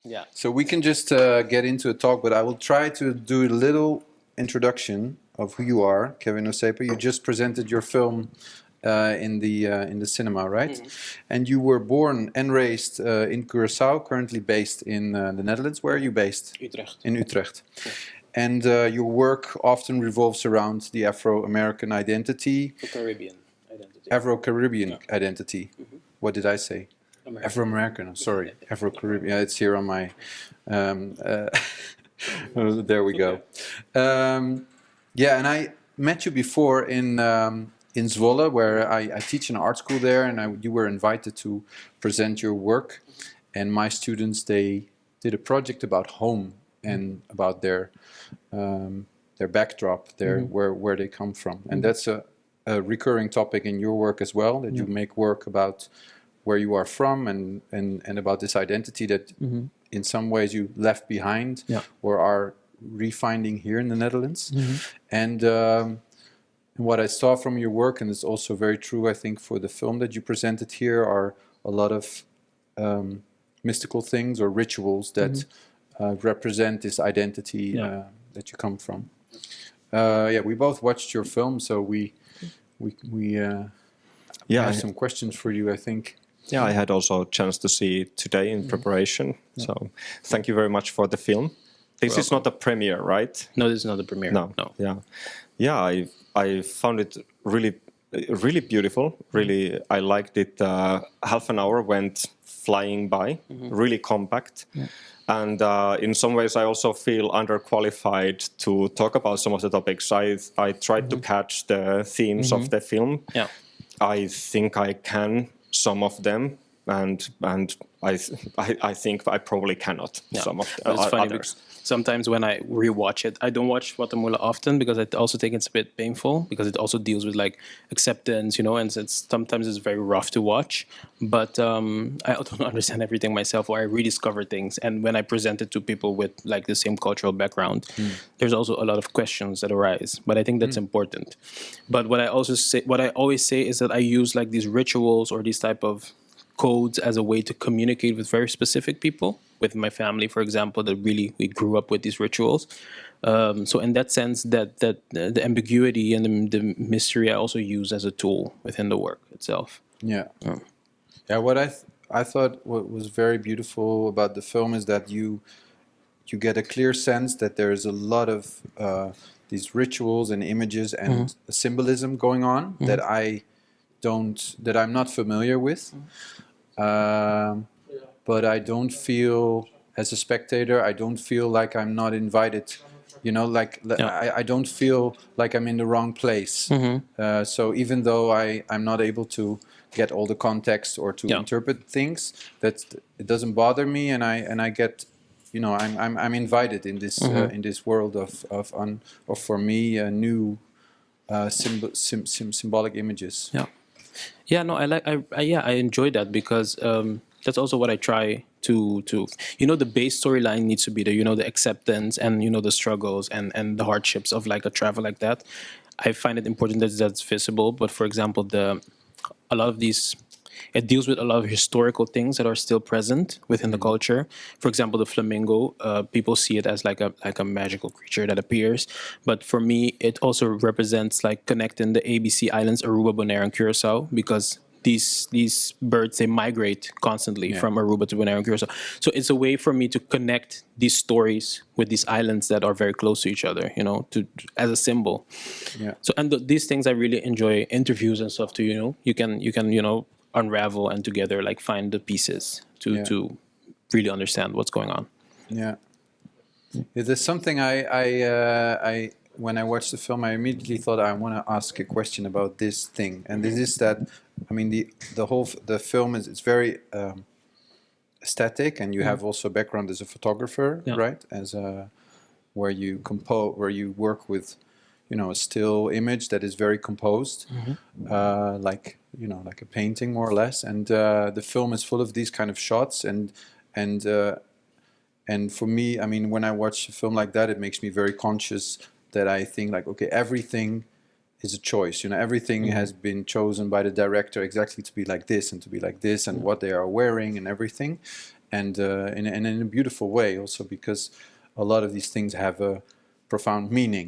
Yeah. So we can just get into a talk, but I will try to do a little introduction of who you are, Kevin Osepa. You just presented your film in the cinema, right? And you were born and raised in Curaçao, currently based in the Netherlands. Where are you based? Utrecht. In Utrecht. And your work often revolves around the Afro-American identity. Caribbean identity. Afro-Caribbean identity. What did I say? American. Afro-American, sorry. Afro-Caribbean, yeah, it's here on my... there we go. Yeah, and I met you before in Zwolle, where I teach in an art school there, and you were invited to present your work. And my students, they did a project about home and about their backdrop, where they come from. And that's a recurring topic in your work as well, that you make work about where you are from and about this identity that in some ways you left behind or are refinding here in the Netherlands. And what I saw from your work, and it's also very true, I think, for the film that you presented here, are a lot of mystical things or rituals that represent this identity that you come from. Yeah, we both watched your film, so we have some questions for you, I think. Yeah, I had also a chance to see it today in preparation. So thank you very much for the film. This is not a premiere, right? No, this is not the premiere. No. Yeah. I found it really beautiful. Really, I liked it. Half an hour went flying by. Really compact. And in some ways, I also feel underqualified to talk about some of the topics. I tried to catch the themes of the film. Yeah. I think I can some of them, and I think I probably cannot some of the it's funny others. Sometimes when I rewatch it, I don't watch Guatemala often because I also think it's a bit painful because it also deals with like acceptance, and sometimes it's very rough to watch. But I don't understand everything myself, or I rediscover things. And when I present it to people with like the same cultural background, there's also a lot of questions that arise. But I think that's important. But what I always say is that I use like these rituals or these type of codes as a way to communicate with very specific people. With my family, for example, that really we grew up with these rituals. So in that sense, that the ambiguity and the mystery I also use as a tool within the work itself. Yeah. Yeah. What I thought what was very beautiful about the film is that you get a clear sense that there is a lot of these rituals and images and symbolism going on that I'm not familiar with. But I don't feel, as a spectator, I don't feel like I'm not invited. I don't feel like I'm in the wrong place. So even though I'm not able to get all the context or to interpret things, it doesn't bother me, and I get, I'm invited in this world of for me new symbolic images. Yeah. No, I enjoy that because. That's also what I try to the base storyline needs to be the acceptance and the struggles and the hardships of like a travel like that. I find it important that that's visible. But for example, a lot of these, it deals with a lot of historical things that are still present within the culture. For example, the flamingo, people see it as like a magical creature that appears. But for me, it also represents like connecting the ABC Islands, Aruba, Bonaire, and Curacao, because these birds, they migrate constantly from Aruba to Bonaire and Curacao. So it's a way for me to connect these stories with these islands that are very close to each other, as a symbol. Yeah. So these things I really enjoy, interviews and stuff too. You can unravel and together like find the pieces to really understand what's going on. Yeah. There's something I when I watched the film, I immediately thought I want to ask a question about this thing, and this is that. I mean, the film it's very aesthetic, and you have also a background as a photographer, right? Where you work with, a still image that is very composed, like a painting more or less. And the film is full of these kind of shots, and for me, I mean, when I watch a film like that, it makes me very conscious that I think like, okay, everything is a choice. Everything has been chosen by the director exactly to be like this and to be like this, and what they are wearing and everything. and in a beautiful way also, because a lot of these things have a profound meaning.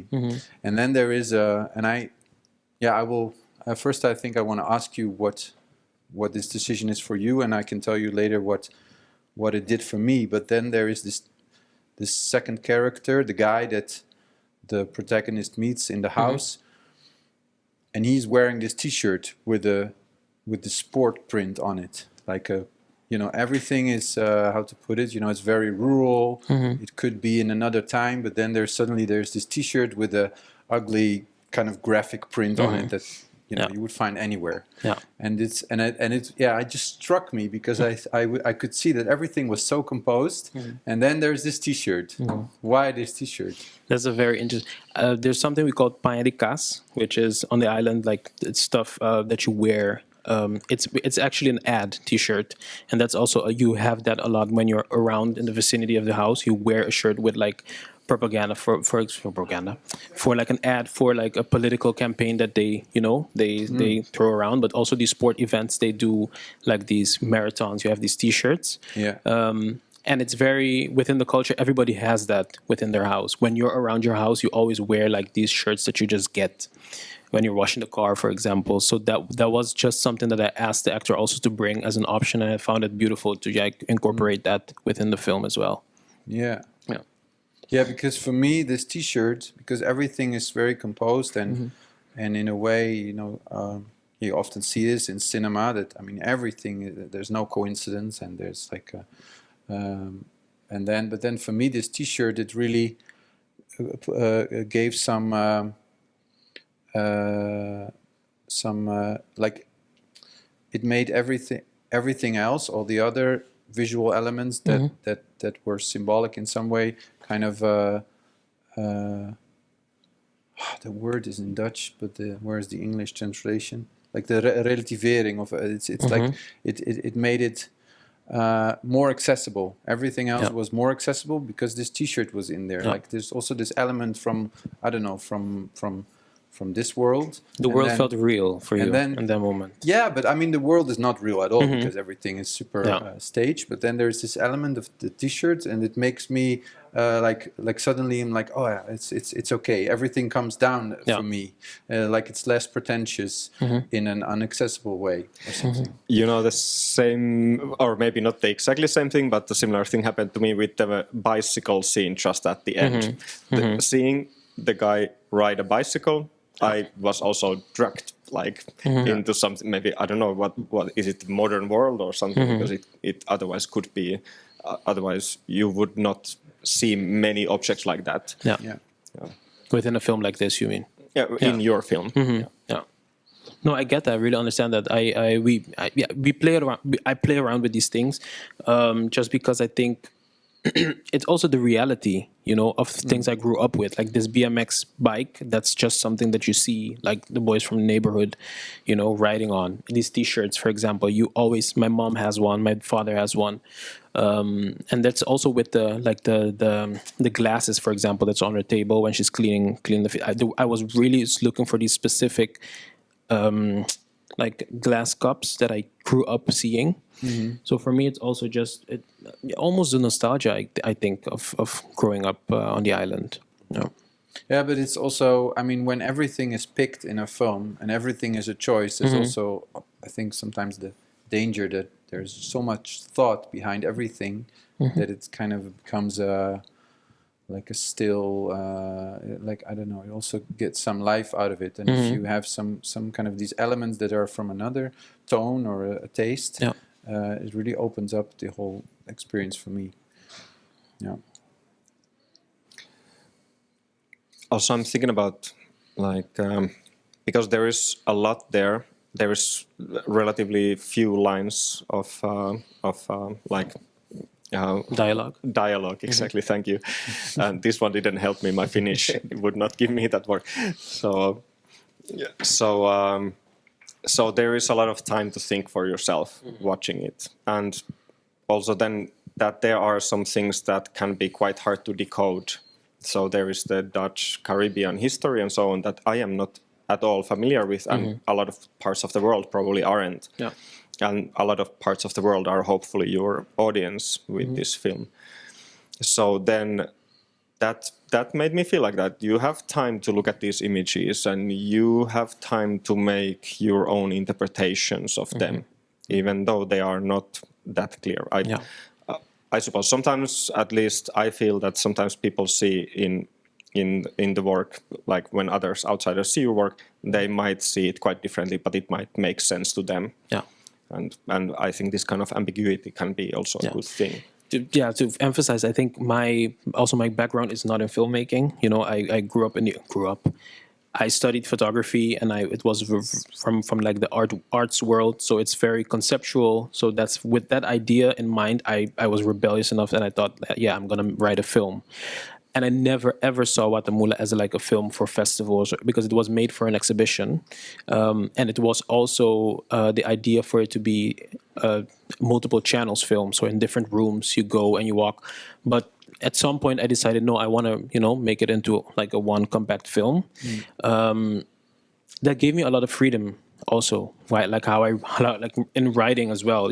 And then there is I will first I think I want to ask you what this decision is for you, and I can tell you later what it did for me. But then there is this second character, the guy that the protagonist meets in the house, and he's wearing this T-shirt with the sport print on it, like everything is how to put it. It's very rural. It could be in another time, but then there's this T-shirt with a ugly kind of graphic print on it that you would find anywhere. Yeah. And it just struck me because I could see that everything was so composed, and then there's this T-shirt. Why this T-shirt? That's a very interesting. There's something we call pain de casse, which is on the island, like it's stuff that you wear. It's actually an ad T-shirt, and that's also you have that a lot when you're around in the vicinity of the house. You wear a shirt with like propaganda for like an ad for like a political campaign that they throw around, but also these sport events they do, like these marathons. You have these T-shirts. And it's very within the culture. Everybody has that within their house. When you're around your house, you always wear like these shirts that you just get when you're washing the car, for example. So that was just something that I asked the actor also to bring as an option, and I found it beautiful to incorporate that within the film as well. Yeah, because for me, this T-shirt, because everything is very composed and in a way, you often see this in cinema. That everything, there's no coincidence, and there's like but then for me, this T-shirt, it really gave some like it made everything else, all the other visual elements that were symbolic in some way, kind of the word is in Dutch, but where is the English translation? Like the relativering of it's like it made it more accessible. Everything else was more accessible because this T-shirt was in there. Like there's also this element from this world. The world felt real for you in that moment. Yeah, but the world is not real at all because everything is super staged. But then there's this element of the T-shirt, and it makes me like suddenly I'm like, oh yeah, it's okay. Everything comes down for me. Like it's less pretentious in an inaccessible way or something. The same, or maybe not the exactly same thing, but the similar thing happened to me with the bicycle scene just at the end. Seeing the guy ride a bicycle, I was also dragged into something. Maybe I don't know what is it, the modern world or something, because it otherwise could be. Otherwise, you would not see many objects like that. Yeah. Within a film like this, you mean? Yeah, in your film. Yeah. No, I get that. I really understand that. We play around. I play around with these things, just because I think it's also the reality, of things I grew up with, like this BMX bike. That's just something that you see, like the boys from the neighborhood, riding on. These T-shirts, for example, my mom has one, my father has one, and that's also with the glasses, for example, that's on her table when she's cleaning the. I was really looking for these specific, like glass cups that I grew up seeing. So for me, it's also just almost the nostalgia, I think, of growing up on the island. Yeah, but it's also, when everything is picked in a film and everything is a choice, there's also, I think, sometimes the danger that there's so much thought behind everything that it kind of becomes like a still, I don't know, you also get some life out of it. And if you have some kind of these elements that are from another tone or a taste, it really opens up the whole experience for me. Yeah. Also, I'm thinking about because there is a lot there. There is relatively few lines of Dialogue, exactly. Thank you. And this one didn't help me. My Finnish would not give me that word. So there is a lot of time to think for yourself watching it, and also then that there are some things that can be quite hard to decode. So there is the Dutch Caribbean history and so on that I am not at all familiar with, and a lot of parts of the world probably aren't. and a lot of parts of the world are hopefully your audience with this film. So then that made me feel like that you have time to look at these images and you have time to make your own interpretations of them, even though they are not that clear. I suppose sometimes, at least I feel that sometimes people see in the work, like when others, outsiders, see your work, they might see it quite differently, but it might make sense to them. Yeah. And I think this kind of ambiguity can be also a good thing. To emphasize, I think my background is not in filmmaking. You know, I grew up. I studied photography, and it was from like the arts world. So it's very conceptual. So that's with that idea in mind. I was rebellious enough, and I thought, I'm gonna write a film. And I never ever saw Guatemala as like a film for festivals because it was made for an exhibition, and it was also the idea for it to be multiple channels film. So in different rooms you go and you walk. But at some point I decided, no, I want to make it into like a one compact film. That gave me a lot of freedom also, right? Like how I like in writing as well.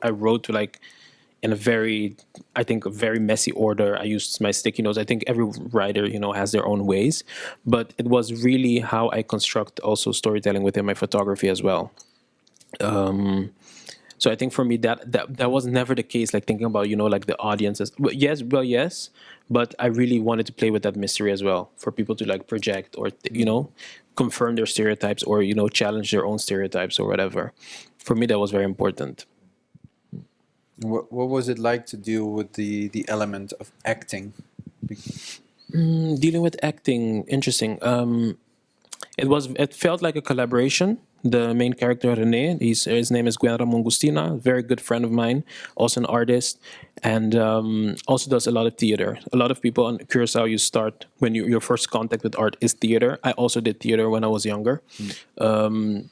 I wrote to like in a very messy order. I used my sticky notes. I think every writer, has their own ways, but it was really how I construct also storytelling within my photography as well. So I think for me that was never the case. Like thinking about like the audiences. Yes, but I really wanted to play with that mystery as well for people to like project or confirm their stereotypes or challenge their own stereotypes or whatever. For me, that was very important. What was it like to deal with the element of acting? Dealing with acting, interesting. It felt like a collaboration. The main character, Rene, his name is Gwen Ramon, very good friend of mine, also an artist, and also does a lot of theater. A lot of people in Curacao, you start when your first contact with art is theater. I also did theater when I was younger, and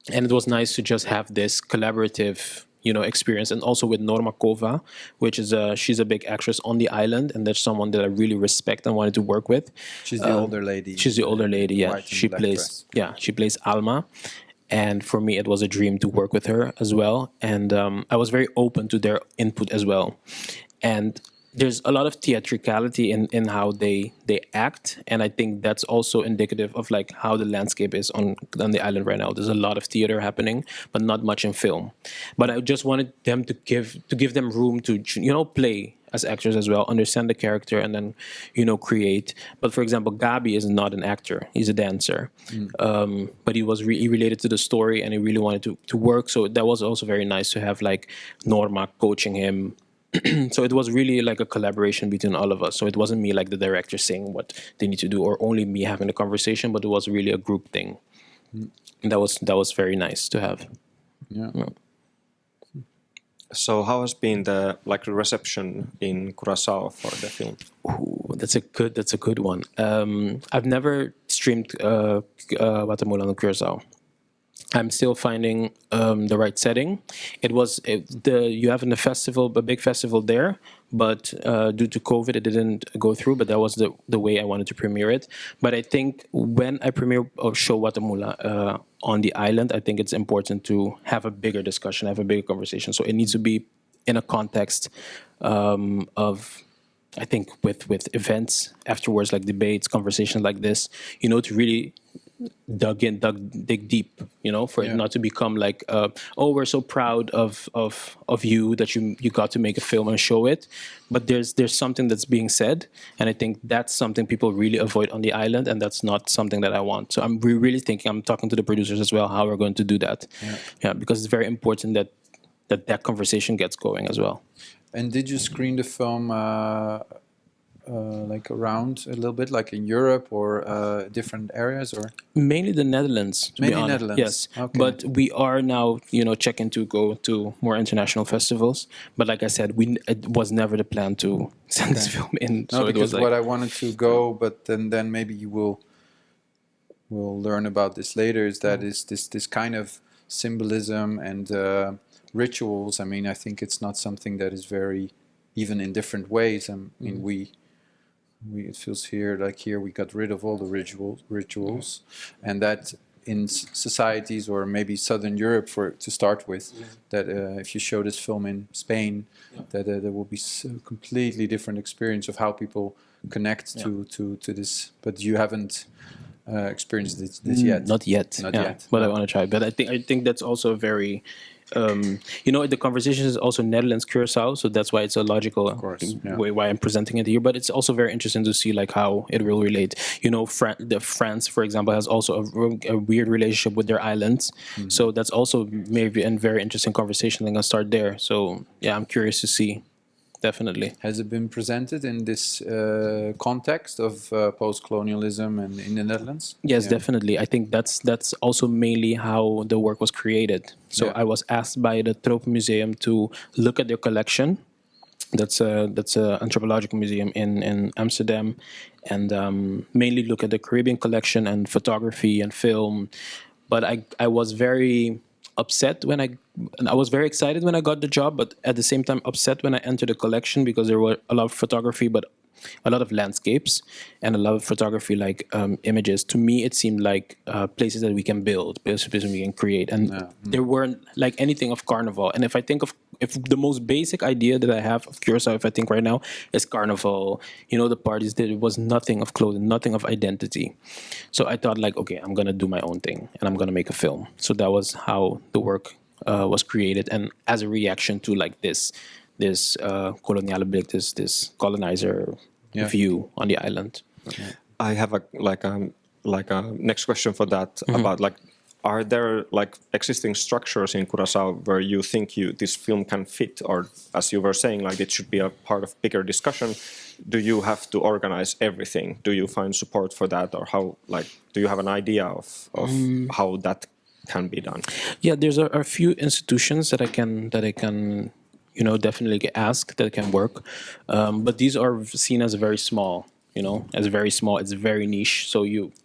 it was nice to just have this collaborative experience. And also with Norma Kova, which is she's a big actress on the island, and that's someone that I really respect and wanted to work with. She's the older lady. She's the older lady, yeah. She plays Alma. And for me, it was a dream to work with her as well. And I was very open to their input as well. And there's a lot of theatricality in how they act, and I think that's also indicative of like how the landscape is on the island right now. There's a lot of theater happening, but not much in film. But I just wanted them to give them room to play as actors as well, understand the character, and then create. But for example, Gabi is not an actor; he's a dancer. But he was he related to the story, and he really wanted to work. So that was also very nice to have like Norma coaching him. So it was really like a collaboration between all of us. So it wasn't me like the director saying what they need to do or only me having the conversation, but it was really a group thing. And that was very nice to have. Yeah. So how has been the reception in Curacao for the film? Ooh, that's a good one. I've never streamed Guatemala and Curacao. I'm still finding the right setting. You have a festival, a big festival there, but due to COVID, it didn't go through. But that was the way I wanted to premiere it. But I think when I premiere or show Guatemala on the island, I think it's important to have a bigger discussion, have a bigger conversation. So it needs to be in a context of, I think, with events afterwards, like debates, conversations like this, to really dig deep, for it not to become like, we're so proud of you that you got to make a film and show it. But there's something that's being said, and I think that's something people really avoid on the island, and that's not something that I want. So I'm really thinking, I'm talking to the producers as well, how we're going to do that. Yeah, because it's very important that conversation gets going as well. And did you screen the film like around a little bit, like in Europe or different areas, or mainly the Netherlands? Mainly Netherlands. Yes, okay. But we are now, checking to go to more international festivals. But like I said, it was never the plan to send this film in. No, so because it was like, what I wanted to go, but then maybe you will learn about this later. Is that is this kind of symbolism and rituals? I mean, I think it's not something that is very, even in different ways. I mean, we it feels here we got rid of all the rituals, and that in societies or maybe Southern Europe to start with, that if you show this film in Spain, that there will be a completely different experience of how people connect to this. But you haven't experienced this yet. Not yet. Not yet. But I want to try. But I think that's also a very, the conversation is also Netherlands Curacao, so that's why it's a logical way why I'm presenting it here. But it's also very interesting to see like how it will relate. France, for example, has also a weird relationship with their islands, so that's also maybe a very interesting conversation. I'm gonna start there. So yeah, I'm curious to see. Definitely. Has it been presented in this context of post-colonialism and in the Netherlands? Yes, definitely. I think that's also mainly how the work was created. So I was asked by the Tropenmuseum to look at their collection. That's a anthropological museum in Amsterdam, and mainly look at the Caribbean collection and photography and film. But I was very upset I was very excited when I got the job, but at the same time upset when I entered the collection, because there were a lot of photography, but a lot of landscapes and a lot of photography, like images. To me, it seemed like places that we can build, places we can create, and there weren't like anything of Carnival. And if the most basic idea that I have of Curacao, if I think right now, is Carnival, the parties, there was nothing of clothing, nothing of identity. So I thought like, okay, I'm gonna do my own thing and I'm gonna make a film. So that was how the work was created, and as a reaction to like this koloniale blik, this colonizer view on the island. I have a next question for that about like, are there like existing structures in Curacao where you think this film can fit, or as you were saying, like it should be a part of bigger discussion? Do you have to organize everything? Do you find support for that, or how? Like, do you have an idea of how that can be done? Yeah, there's a few institutions that I can definitely ask that can work, but these are seen as very small. As very small. It's very niche. So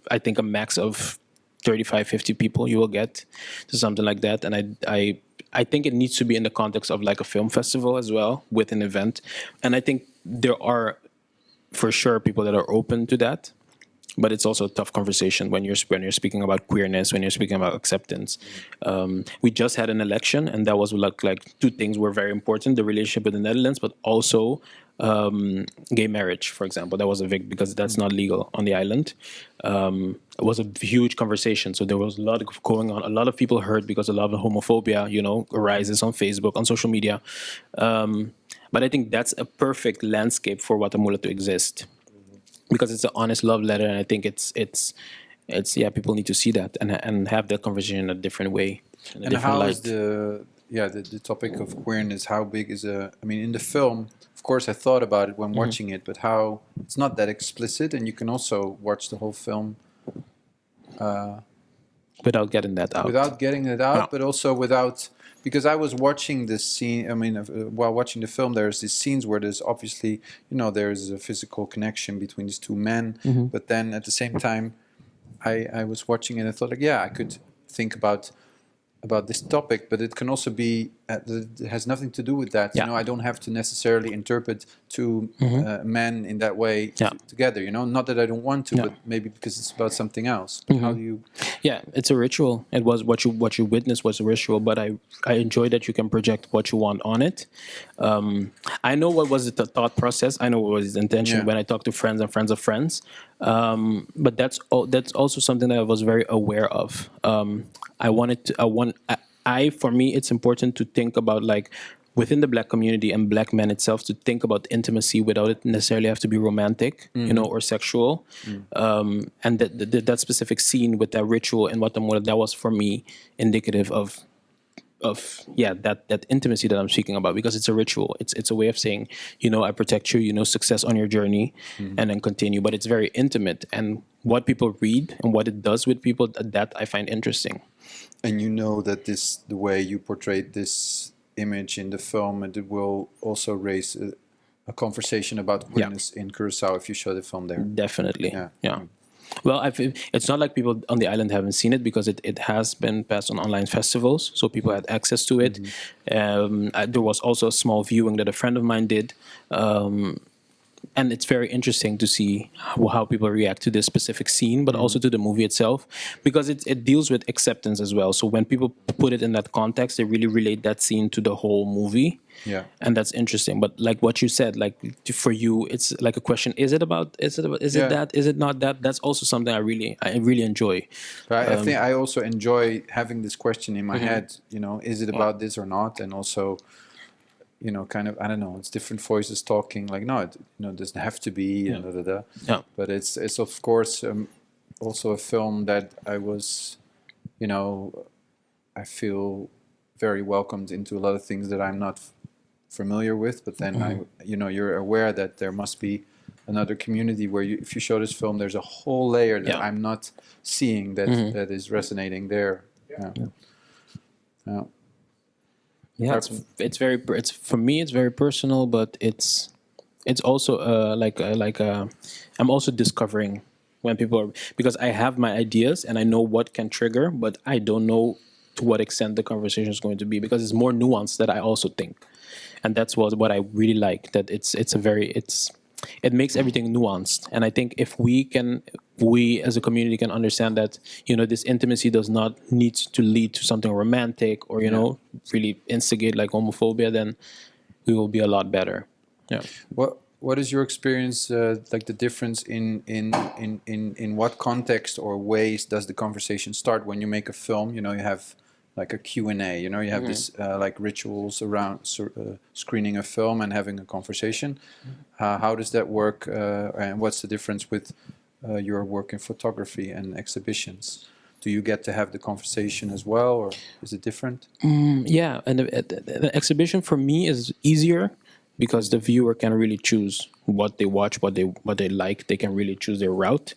I think a max of 35, 50 people you will get to something like that, and I think it needs to be in the context of like a film festival as well, with an event, and I think there are for sure people that are open to that. But it's also a tough conversation when you're speaking about queerness, when you're speaking about acceptance. We just had an election, and that was like two things were very important: the relationship with the Netherlands, but also gay marriage, for example. That was a big, because that's not legal on the island. It was a huge conversation. So there was a lot going on. A lot of people hurt because a lot of homophobia, arises on Facebook, on social media. But I think that's a perfect landscape for Guatemala to exist, because it's an honest love letter, and I think it's people need to see that and have that conversation in a different way. And how is the topic of queerness? How big is in the film? Of course, I thought about it when watching it, but how it's not that explicit, and you can also watch the whole film without getting that out. But also without. Because I was watching this scene, while watching the film, there's these scenes where there's obviously, there's a physical connection between these two men. But then at the same time, I was watching it and I thought, like, I could think about this topic, but it can also be, it has nothing to do with that. I don't have to necessarily interpret two men in that way together, not that I don't want to, but maybe because it's about something else. But how do you... Yeah, it's a ritual. It was what you witnessed was a ritual, but I enjoy that you can project what you want on it. I know what was the thought process. I know what was the intention when I talked to friends and friends of friends. But that's also something that I was very aware of. For me, it's important to think about, like, within the Black community and Black men itself, to think about intimacy without it necessarily have to be romantic, or sexual. And that specific scene with that ritual in Guatemala, that was for me indicative of that intimacy that I'm speaking about, because it's a ritual. It's a way of saying, I protect you, success on your journey, and then continue. But it's very intimate, and what people read and what it does with people, that I find interesting. And that the way you portrayed this image in the film, it will also raise a conversation about queerness in Curacao if you show the film there. Definitely, yeah. Well, it's not like people on the island haven't seen it, because it has been passed on online festivals, so people had access to it. There was also a small viewing that a friend of mine did. and it's very interesting to see how people react to this specific scene, but also to the movie itself, because it deals with acceptance as well. So when people put it in that context, they really relate that scene to the whole movie. Yeah. And that's interesting. But like what you said, like for you, it's like a question: is it Yeah. that? Is it not that? That's also something I really enjoy. But I think I also enjoy having this question in my head, is it about this or not? And also, kind of, I don't know, it's different voices talking like, no, it doesn't have to be, and da, da, da. Yeah. But it's of course also a film that I was, I feel very welcomed into a lot of things that I'm not familiar with. But then you're aware that there must be another community where if you show this film, there's a whole layer that I'm not seeing that is resonating there. Yeah. Yeah, it's very for me it's very personal, but it's also I'm also discovering when people are, because I have my ideas and I know what can trigger, but I don't know to what extent the conversation is going to be, because it's more nuanced that I also think, and that's what I really like, that it makes everything nuanced. And I think if we as a community can understand that, this intimacy does not need to lead to something romantic or, really instigate like homophobia, then we will be a lot better. Yeah. What is your experience, like the difference in what context or ways does the conversation start when you make a film? You have like a Q&A, you have this like rituals around screening a film and having a conversation. How does that work, and what's the difference with your work in photography and exhibitions? Do you get to have the conversation as well, or is it different? Yeah, and the exhibition for me is easier because the viewer can really choose what they watch, what they like. They can really choose their route.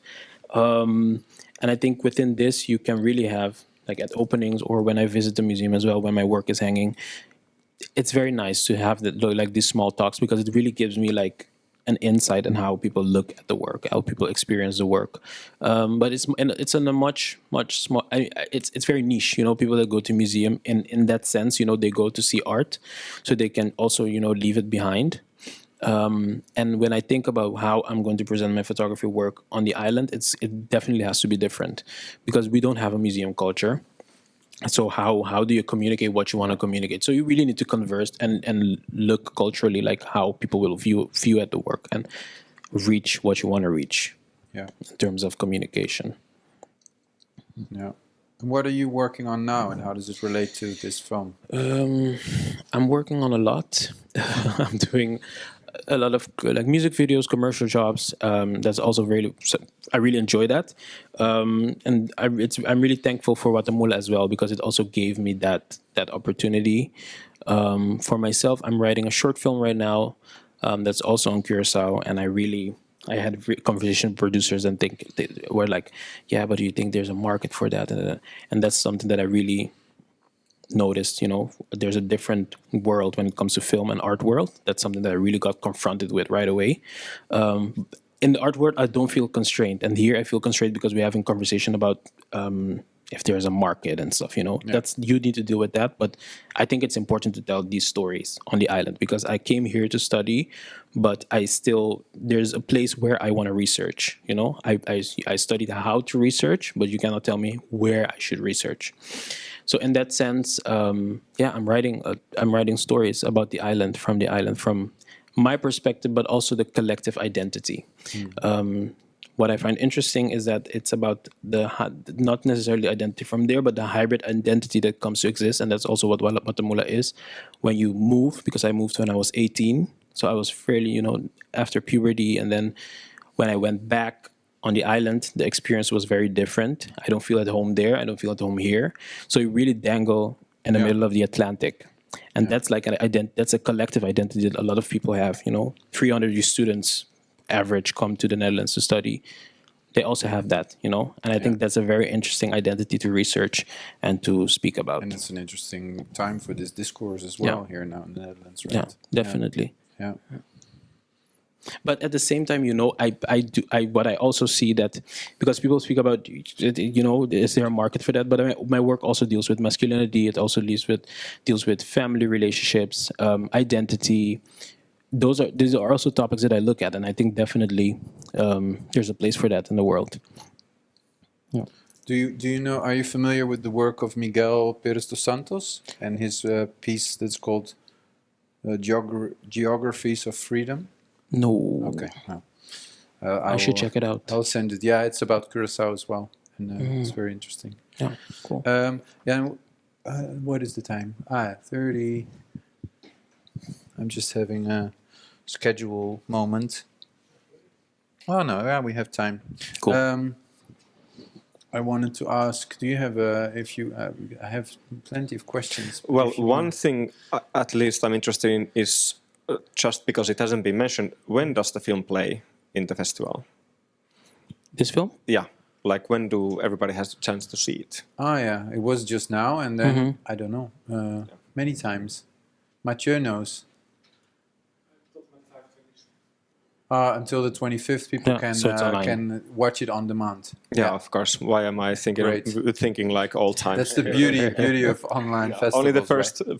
And I think within this, you can really have, like at openings or when I visit the museum as well, when my work is hanging, it's very nice to have these small talks, because it really gives me like an insight on how people look at the work, how people experience the work. But it's in a much small. It's very niche. People that go to museum in that sense, they go to see art, so they can also leave it behind. And when I think about how I'm going to present my photography work on the island, it definitely has to be different, because we don't have a museum culture. So how do you communicate what you want to communicate? So you really need to converse and look culturally like how people will view at the work and reach what you want to reach. Yeah. In terms of communication. Yeah. And what are you working on now, and how does it relate to this film? I'm working on a lot. I'm doing a lot of like music videos, commercial jobs. That's also I really enjoy that, and I'm really thankful for Guatemala as well, because it also gave me that opportunity. For myself, I'm writing a short film right now that's also on Curacao, and I had a conversation with producers, and they were like, "Yeah, but do you think there's a market for that?" And that's something that I really noticed. There's a different world when it comes to film and art world. That's something that I really got confronted with right away. In the art world, I don't feel constrained, and here I feel constrained because we're having conversation about if there's a market and stuff. That's, you need to deal with that. But I think it's important to tell these stories on the island, because I came here to study, but there's a place where I want to research. I studied how to research, but you cannot tell me where I should research. So in that sense, I'm writing stories about the island, from my perspective, but also the collective identity. What I find interesting is that it's about not necessarily identity from there, but the hybrid identity that comes to exist, and that's also what Guatemala is. When you move, because I moved when I was 18, so I was fairly, after puberty, and then when I went back on the island, the experience was very different. I don't feel at home there. I don't feel at home here. So you really dangle in the middle of the Atlantic. And that's like that's a collective identity that a lot of people have. 300 students average come to the Netherlands to study. They also have that, and I think that's a very interesting identity to research and to speak about. And it's an interesting time for this discourse as well here now in the Netherlands, right? Yeah, definitely. Yeah. But at the same time, what I also see that, because people speak about, is there a market for that? But my work also deals with masculinity. It also deals with family relationships, identity, these are also topics that I look at, and I think definitely there's a place for that in the world. Yeah. Do you know? Are you familiar with the work of Miguel Pérez dos Santos and his piece that's called Geographies of Freedom? No. Okay. No. I should check it out. I'll send it. Yeah, it's about Curacao as well, and it's very interesting. Yeah, cool. Yeah. What is the time? 30. I'm just having a schedule moment. Oh no, yeah, we have time. Cool. I wanted to ask, do you have I have plenty of questions. Well, one thing at least I'm interested in is just because it hasn't been mentioned, when does the film play in the festival? This film? Yeah, like when do everybody has a chance to see it? Oh yeah, it was just now, and then I don't know, many times. Mathieu knows. Until the 25th, people can watch it on demand. Yeah, of course. Why am I thinking like all time? That's the beauty of online festivals. Only the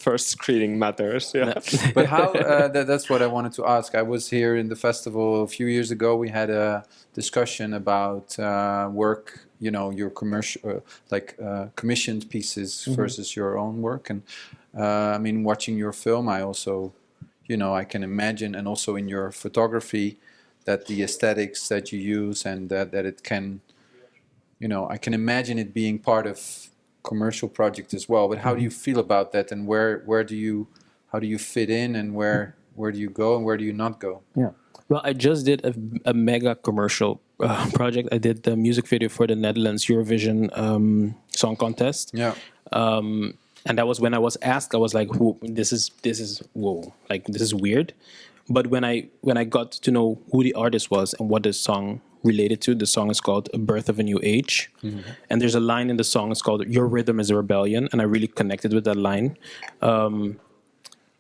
first screening matters. Yeah. But how? That's what I wanted to ask. I was here in the festival a few years ago. We had a discussion about work. You know, your commercial, commissioned pieces versus your own work. And I mean, watching your film, I also, I can imagine, and also in your photography, that the aesthetics that you use and that it can, I can imagine it being part of commercial project as well. But how do you feel about that, and how do you fit in, and where do you go and where do you not go? Yeah. Well, I just did a mega commercial project. I did the music video for the Netherlands Eurovision Song Contest. Yeah. And that was when I was asked, I was like, "Whoa, this is whoa, like this is weird." But when I got to know who the artist was and what the song related to, the song is called "A Birth of a New Age," and there's a line in the song. It's called "Your Rhythm is a Rebellion," and I really connected with that line.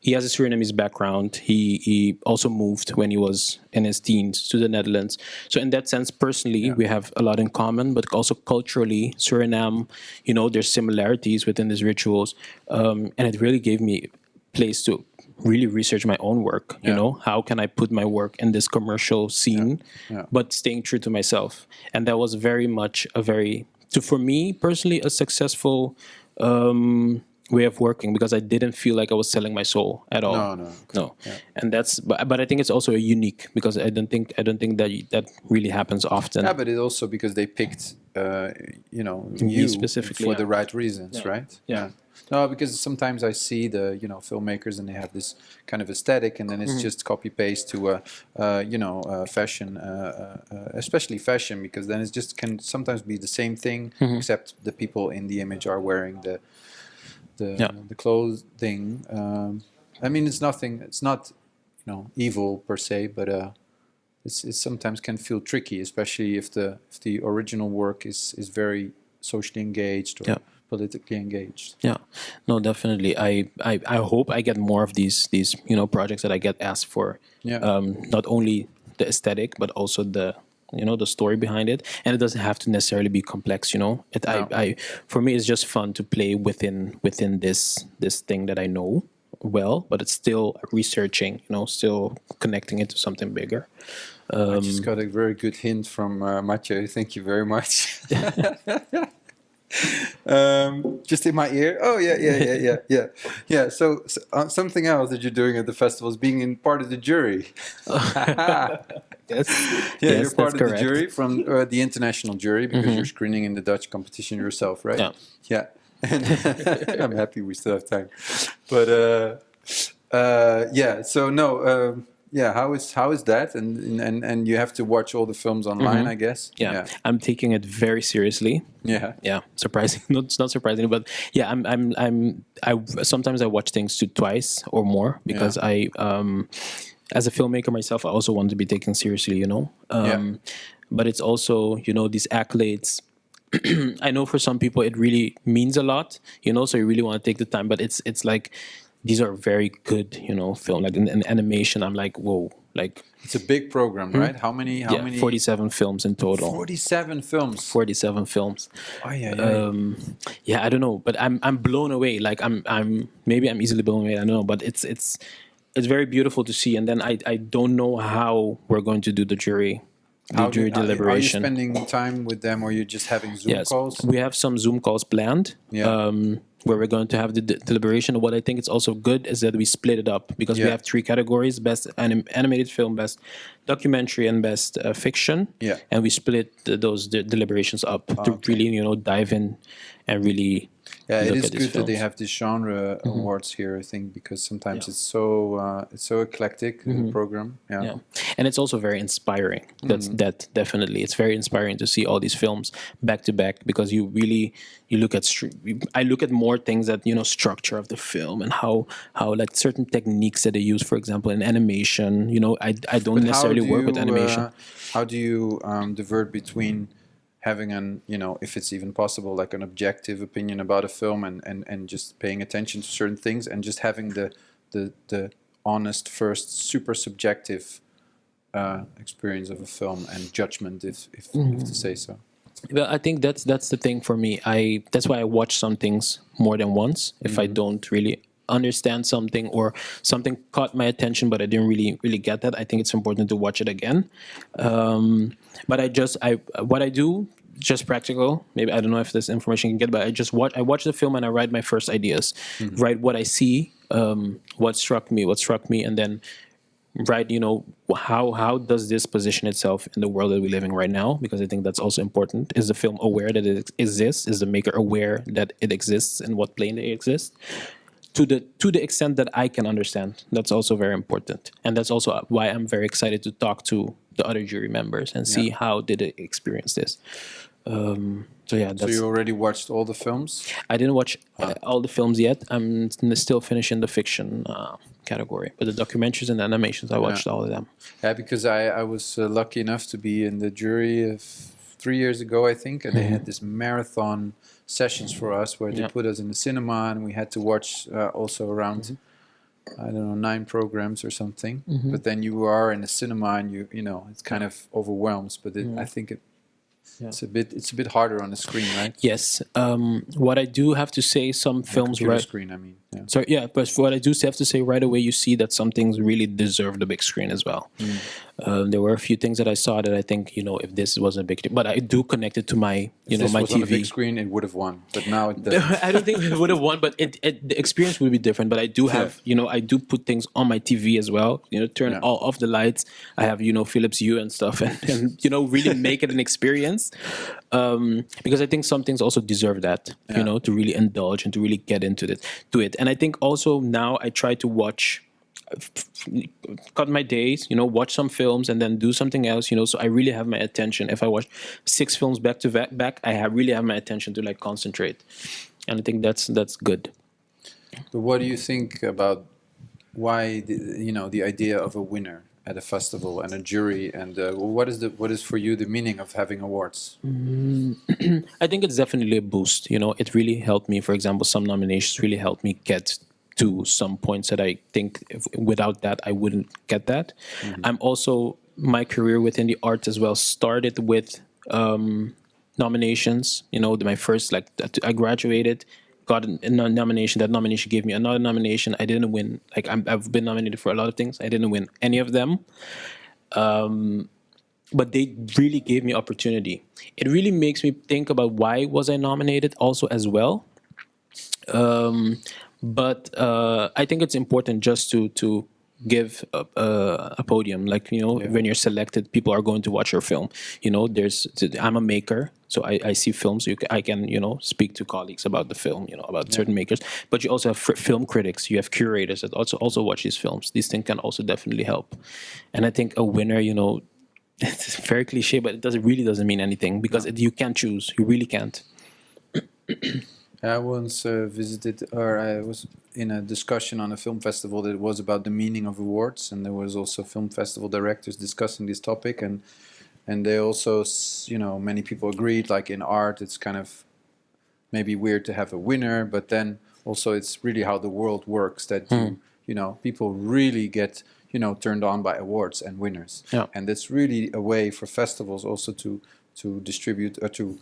He has a Surinamese background. He also moved when he was in his teens to the Netherlands. So in that sense, personally, we have a lot in common, but also culturally, Suriname, there's similarities within these rituals. And it really gave me a place to really research my own work. How can I put my work in this commercial scene, but staying true to myself? And that was very much for me personally, a successful way of working, because I didn't feel like I was selling my soul at all. No. Yeah. And that's, but I think it's also unique, because I don't think that really happens often. Yeah, but it's also because they picked, you specifically for the right reasons, right? Yeah. No, because sometimes I see the filmmakers, and they have this kind of aesthetic, and then it's just copy paste to fashion, especially fashion, because then it just can sometimes be the same thing, except the people in the image are wearing the clothing. I mean, it's not evil per se, but it sometimes can feel tricky, especially if the original work is very socially engaged or politically engaged. Yeah, no, definitely. I hope I get more of these projects that I get asked for. Not only the aesthetic, but also the story behind it, and it doesn't have to necessarily be complex. For me, it's just fun to play within this thing that I know well, but it's still researching, still connecting it to something bigger. I just got a very good hint from Mathieu. Thank you very much. Just in my ear. Oh yeah. So something else that you're doing at the festival is being in part of the jury. Yes, you're part of the jury, from the international jury, because you're screening in the Dutch competition yourself, right? Yeah. And I'm happy we still have time. But So no. How is that? And you have to watch all the films online, I guess. Yeah, I'm taking it very seriously. Yeah. Surprising. No, it's not surprising, but yeah, I sometimes I watch things twice or more, because I as a filmmaker myself, I also want to be taken seriously. But it's also these accolades. I know for some people it really means a lot. So you really want to take the time, but it's like, these are very good, film. Like in animation, I'm like, whoa, like it's a big program, right? How many? 47 films in total. 47 films. 47 films. Oh yeah. I don't know, but I'm blown away. Like I'm maybe I'm easily blown away. I don't know, but it's it's very beautiful to see. And then I don't know how we're going to do the jury Are you deliberation. spending time with them, or you're just having Zoom Yes, calls? we have some Zoom calls planned. Yeah. Where we're going to have the deliberation. What I think is also good is that we split it up, because we Yeah. have 3 categories: best animated film, best documentary, and best fiction. Yeah. And we split those deliberations up to really, dive in and really Yeah, it look is at these good that they films. have these genre awards here, I think, because sometimes it's so eclectic, the program. Yeah, and it's also very inspiring. That definitely, it's very inspiring to see all these films back to back, because you look at I look at more things that structure of the film and how like certain techniques that they use, for example, in animation. I don't But necessarily work with animation. How do you divert between having if it's even possible, like an objective opinion about a film, and just paying attention to certain things, and just having the honest first super subjective experience of a film and judgment, if to say so. Well, I think that's the thing for me. That's why I watch some things more than once. If I don't really understand something, or something caught my attention but I didn't really get that, I think it's important to watch it again. But what I do, just practical. Maybe I don't know if this information you can get, but I watch the film and I write my first ideas, write what I see, what struck me, and then write, how does this position itself in the world that we live in right now? Because I think that's also important. Is the film aware that it exists? Is the maker aware that it exists and what plane it exists? To the extent that I can understand, that's also very important, and that's also why I'm very excited to talk to the other jury members and see how did they experience this. So you already watched all the films? I didn't watch all the films yet. I'm still finishing the fiction category, but the documentaries and the animations, I watched all of them. Yeah, because I was lucky enough to be in the jury 3 years ago, I think, and they had this marathon sessions for us where they put us in the cinema, and we had to watch also around I don't know 9 programs or something. But then you are in the cinema, and you know it's kind of overwhelms. But I think it's a bit harder on the screen, right? Yes. What I do have to say, some films Computer right. screen, I mean. Yeah. So yeah, but what I do have to say right away, you see that some things really deserve the big screen as well. There were a few things that I saw that I think, if this wasn't a big, but I do connect it to my, If this my was TV. on a big screen, it would have won, but now it doesn't. I don't think it would have won, but the experience would be different. But I do have, I do put things on my TV as well. Turn all off the lights. I have, Philips Hue and stuff, and really make it an experience. Because I think some things also deserve that, to really indulge and to really get into it. And I think also now I try to cut my days, watch some films and then do something else, so I really have my attention. If I watch 6 films back to back, really have my attention to concentrate. And I think that's good. But what do you think about why the idea of a winner at a festival and a jury, and what is for you the meaning of having awards? I think it's definitely a boost. It really helped me. For example, some nominations really helped me get to some points that I think without that I wouldn't get that. I'm also, my career within the arts as well started with nominations. My first, I graduated, got a nomination. That nomination gave me another nomination. I didn't win. I've been nominated for a lot of things. I didn't win any of them. But they really gave me opportunity. It really makes me think about why was I nominated also as well. But I think it's important just to give a podium. When you're selected, people are going to watch your film. I'm a maker, so I see films. I can speak to colleagues about the film, about certain makers. But you also have film critics. You have curators that also watch these films. These things can also definitely help. And I think a winner, it's very cliche, but it really doesn't mean anything, because you can't choose. You really can't. I once I was in a discussion on a film festival that was about the meaning of awards, and there was also film festival directors discussing this topic, and they also, many people agreed, like in art, it's kind of maybe weird to have a winner, but then also it's really how the world works, that people really get turned on by awards and winners, and that's really a way for festivals also to distribute or to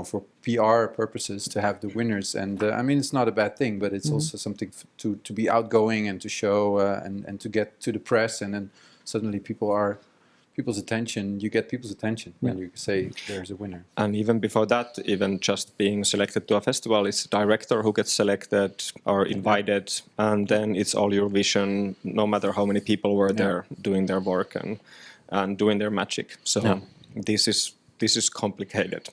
for PR purposes to have the winners. And I mean, it's not a bad thing, but it's also something to be outgoing and to show and to get to the press, and then suddenly people's attention. You get people's attention when you say there's a winner. And even before that, even just being selected to a festival, it's the director who gets selected or invited, and then it's all your vision, no matter how many people were there doing their work and doing their magic. So this is complicated,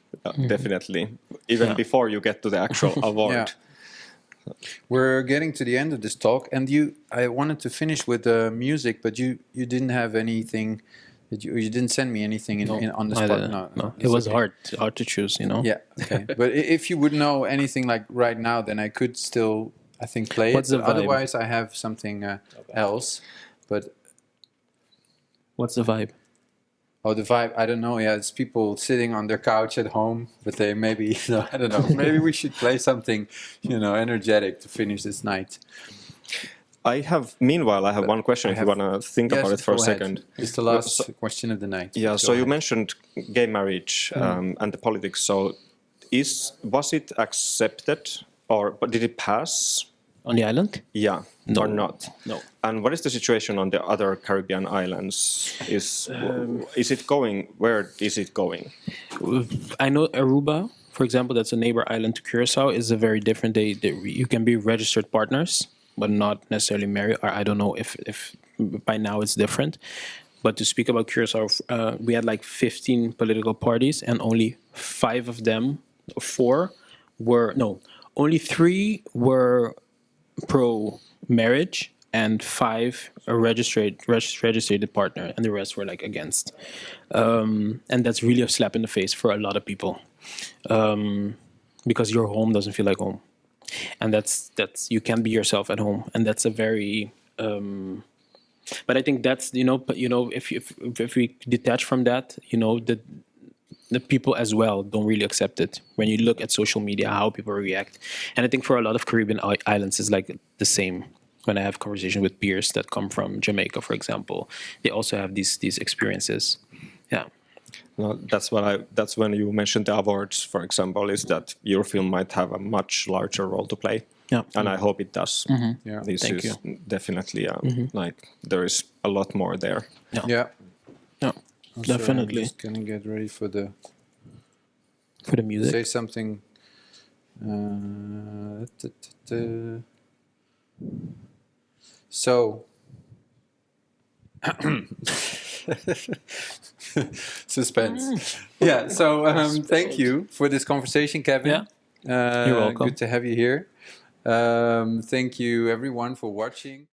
definitely, even before you get to the actual award. Yeah. We're getting to the end of this talk, and I wanted to finish with music, but you didn't have anything. You didn't send me anything on the spot. No. It was hard to choose, Yeah, okay. But if you would know anything like right now, then I could still, I think, play What's it. the vibe? Otherwise, I have something else. But what's the vibe? oh, the vibe, I don't know. Yeah, it's people sitting on their couch at home, but they maybe, I don't know. Maybe we should play something, energetic to finish this night. Meanwhile, I have one question if you want to think about it for a second. It's the last question of the night. Yeah, so you mentioned gay marriage and the politics. So was it accepted but did it pass? On the island? Yeah, No. or not? No. And what is the situation on the other Caribbean islands? Is it going? Where is it going? I know Aruba, for example, that's a neighbor island to Curacao, is a very different. You can be registered partners, but not necessarily married. Or I don't know if by now it's different. But to speak about Curacao, we had like 15 political parties, and only 5 of them, 4 were only 3 were pro-marriage, and 5 a registered partner, and the rest were like against. And that's really a slap in the face for a lot of people, because your home doesn't feel like home, and that's you can't be yourself at home, and that's a very. But I think that's if we detach from that, the people as well don't really accept it. When you look at social media, how people react, and I think for a lot of Caribbean islands, it's like the same. When I have conversation with peers that come from Jamaica, for example, they also have these experiences. Yeah. Well, that's when you mentioned the awards, for example, is that your film might have a much larger role to play. Yeah. And I hope it does. Yeah. This Thank is you. definitely like there is a lot more there. Yeah. Also, Definitely. I'm just gonna get ready for the music. say something. So suspense. Yeah. So thank you for this conversation, Kevin. Yeah. You're welcome. Good to have you here. Thank you, everyone, for watching.